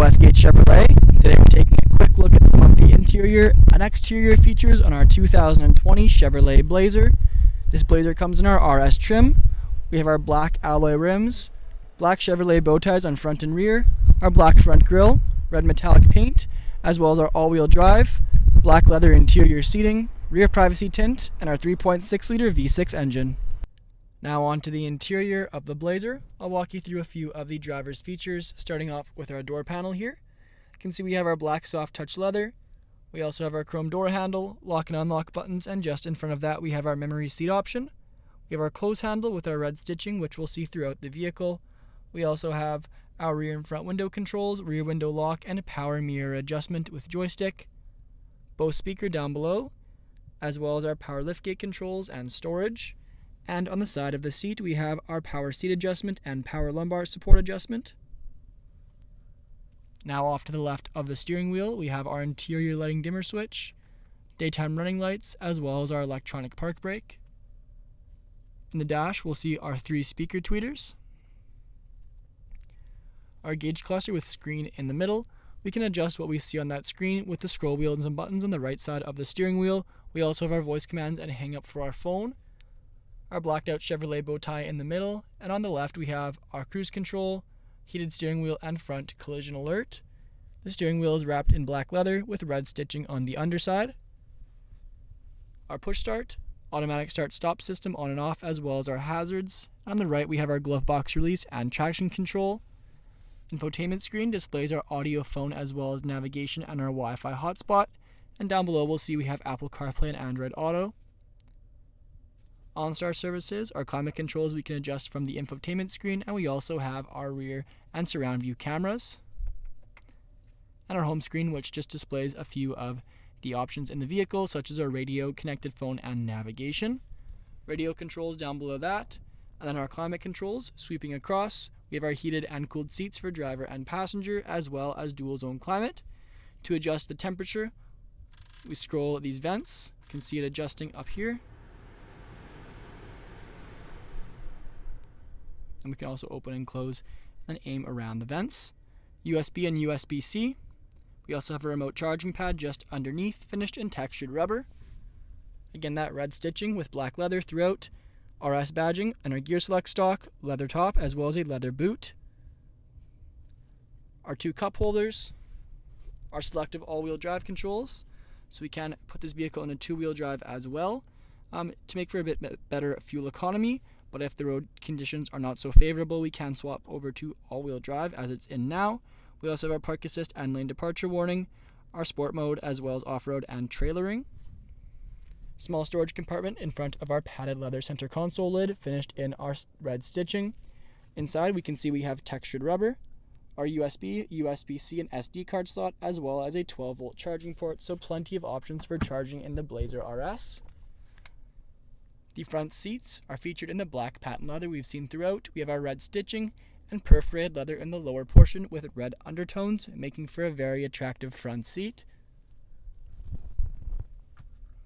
Westgate Chevrolet. Today we're taking a quick look at some of the interior and exterior features on our 2020 Chevrolet Blazer. This Blazer comes in our RS trim. We have our black alloy rims, black Chevrolet bow ties on front and rear, our black front grille, red metallic paint, as well as our all-wheel drive, black leather interior seating, rear privacy tint, and our 3.6-liter V6 engine. Now on to the interior of the Blazer. I'll walk you through a few of the driver's features, starting off with our door panel here. You can see we have our black soft touch leather. We also have our chrome door handle, lock and unlock buttons, and just in front of that we have our memory seat option. We have our close handle with our red stitching, which we'll see throughout the vehicle. We also have our rear and front window controls, rear window lock, and a power mirror adjustment with joystick. Bose speaker down below, as well as our power liftgate controls and storage. And on the side of the seat, we have our power seat adjustment and power lumbar support adjustment. Now off to the left of the steering wheel, we have our interior lighting dimmer switch, daytime running lights, as well as our electronic park brake. In the dash, we'll see our 3 speaker tweeters. Our gauge cluster with screen in the middle. We can adjust what we see on that screen with the scroll wheels and buttons on the right side of the steering wheel. We also have our voice commands and hang up for our phone. Our blacked out Chevrolet bow tie in the middle, and on the left we have our cruise control, heated steering wheel, and front collision alert. The steering wheel is wrapped in black leather with red stitching on the underside. Our push start, automatic start stop system on and off, as well as our hazards. On the right we have our glove box release and traction control. Infotainment screen displays our audio, phone, as well as navigation and our Wi-Fi hotspot. And down below we'll see we have Apple CarPlay and Android Auto. Onstar services, our climate controls we can adjust from the infotainment screen, and we also have our rear and surround view cameras. And our home screen, which just displays a few of the options in the vehicle, such as our radio, connected phone, and navigation. Radio controls down below that, and then our climate controls sweeping across. We have our heated and cooled seats for driver and passenger, as well as dual zone climate. To adjust the temperature, we scroll these vents. You can see it adjusting up here. And we can also open and close and aim around the vents. USB and USB-C. We also have a remote charging pad just underneath, finished in textured rubber. Again, that red stitching with black leather throughout. RS badging and our gear select stock, leather top, as well as a leather boot. Our 2 cup holders. Our selective all-wheel drive controls. So we can put this vehicle in a 2-wheel drive as well to make for a bit better fuel economy. But if the road conditions are not so favorable, we can swap over to all-wheel drive as it's in now. We also have our park assist and lane departure warning, our sport mode, as well as off-road and trailering. Small storage compartment in front of our padded leather center console lid, finished in our red stitching. Inside we can see we have textured rubber, our USB, USB-C, and SD card slot, as well as a 12-volt charging port, so plenty of options for charging in the Blazer RS. The front seats are featured in the black patent leather we've seen throughout. We have our red stitching and perforated leather in the lower portion with red undertones, making for a very attractive front seat.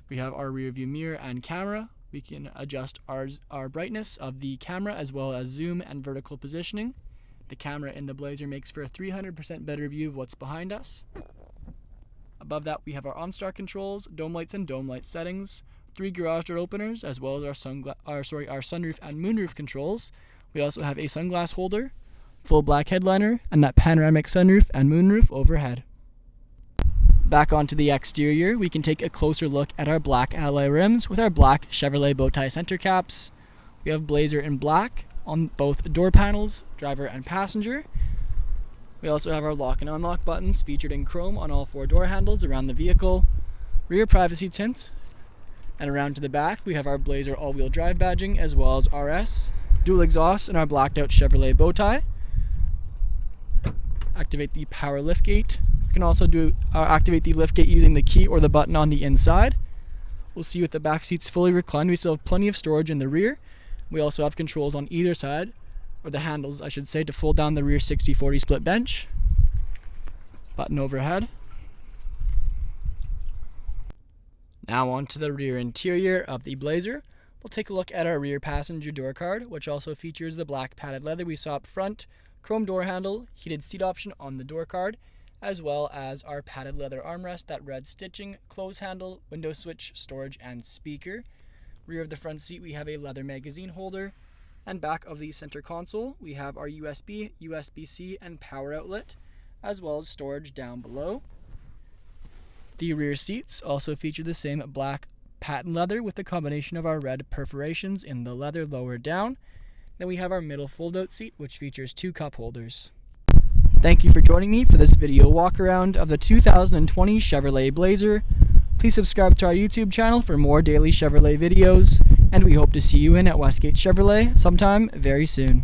We have our rear view mirror and camera. We can adjust our brightness of the camera, as well as zoom and vertical positioning. The camera in the Blazer makes for a 300% better view of what's behind us. Above that we have our OnStar controls, dome lights and dome light settings, 3 garage door openers, as well as our sunroof and moonroof controls. We also have a sunglass holder, full black headliner, and that panoramic sunroof and moonroof overhead. Back onto the exterior, we can take a closer look at our black alloy rims with our black Chevrolet bow tie center caps. We have Blazer in black on both door panels, driver and passenger. We also have our lock and unlock buttons featured in chrome on all 4 door handles around the vehicle. Rear privacy tint. And around to the back, we have our Blazer all-wheel drive badging, as well as RS, dual exhaust, and our blacked out Chevrolet bow tie. Activate the power liftgate. We can also activate the liftgate using the key or the button on the inside. We'll see with the back seats fully reclined, we still have plenty of storage in the rear. We also have controls on either side, or the handles I should say, to fold down the rear 60/40 split bench. Button overhead. Now onto the rear interior of the Blazer. We'll take a look at our rear passenger door card, which also features the black padded leather we saw up front, chrome door handle, heated seat option on the door card, as well as our padded leather armrest, that red stitching, close handle, window switch, storage, and speaker. Rear of the front seat we have a leather magazine holder, and back of the center console we have our USB, USB-C, and power outlet, as well as storage down below. The rear seats also feature the same black patent leather with the combination of our red perforations in the leather lower down. Then we have our middle fold-out seat, which features 2 cup holders. Thank you for joining me for this video walk around of the 2020 Chevrolet Blazer. Please subscribe to our YouTube channel for more daily Chevrolet videos, and we hope to see you in at Westgate Chevrolet sometime very soon.